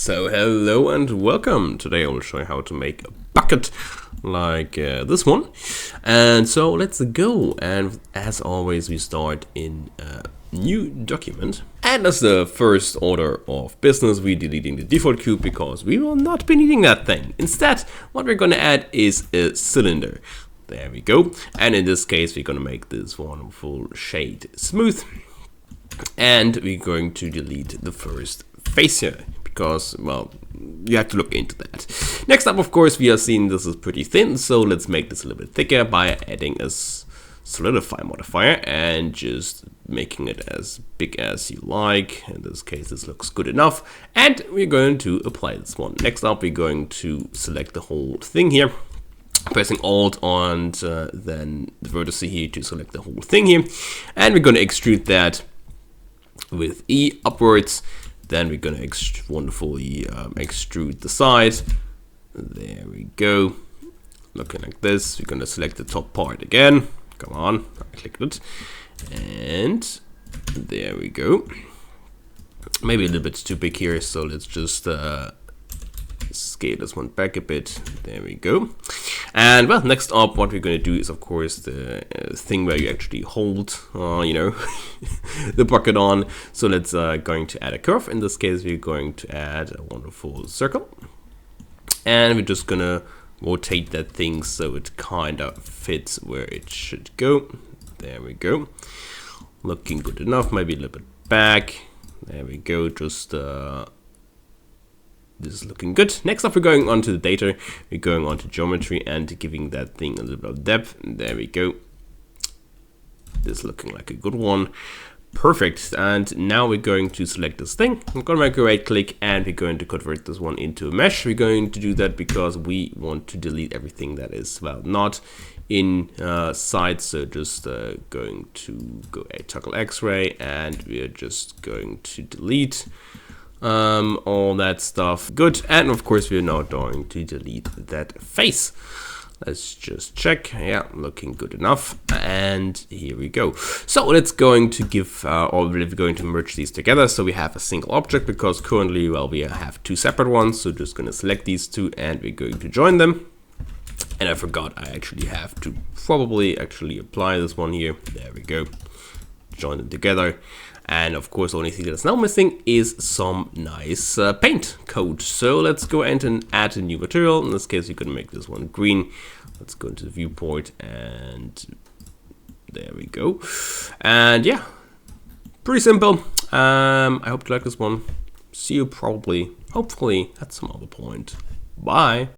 So hello and welcome. Today I will show you how to make a bucket like this one. And so let's go. And as always, we start in a new document. And as the first order of business, we're deleting the default cube because we will not be needing that thing. Instead, what we're going to add is a cylinder. There we go. And in this case, we're going to make this wonderful shade smooth. And we're going to delete the first face here because, well, you have to look into that. Next up, of course, we are seeing this is pretty thin, so let's make this a little bit thicker by adding a solidify modifier and just making it as big as you like. In this case, this looks good enough, and we're going to apply this one. Next up, we're going to select the whole thing here, pressing Alt and then the vertex here to select the whole thing here, and we're going to extrude that with E upwards. Then we're going to wonderfully extrude the side. There we go. Looking like this. We're going to select the top part again. Come on, I clicked it. And there we go. Maybe a little bit too big here, so let's just scale this one back a bit. There we go. And well, next up, what we're going to do is, of course, the thing where you actually hold, the bucket on. So let's going to add a curve. In this case, we're going to add a wonderful circle, and we're just gonna rotate that thing so it kind of fits where it should go. There we go. Looking good enough. Maybe a little bit back. There we go. Just this is looking good. Next up, we're going on to the data. We're going on to geometry and giving that thing a little bit of depth. There we go. This is looking like a good one. Perfect. And now we're going to select this thing. I'm going to make a right click and we're going to convert this one into a mesh. We're going to do that because we want to delete everything that is, well, not in sight. So just going to go a toggle X-ray and we're just going to delete all that stuff. Good. And of course, we're now going to delete that face. Let's just check. Yeah, looking good enough. And here we go. So let's going to give, or we're going to merge these together so we have a single object, because currently, well, we have two separate ones. So just going to select these two and we're going to join them. And I forgot I actually have to probably actually apply this one here. There we go. Join them together. And of course, the only thing that's now missing is some nice paint code. So let's go ahead and add a new material. In this case, you can make this one green. Let's go into the viewport and there we go. And yeah, pretty simple. I hope you like this one. See you probably, hopefully, at some other point. Bye.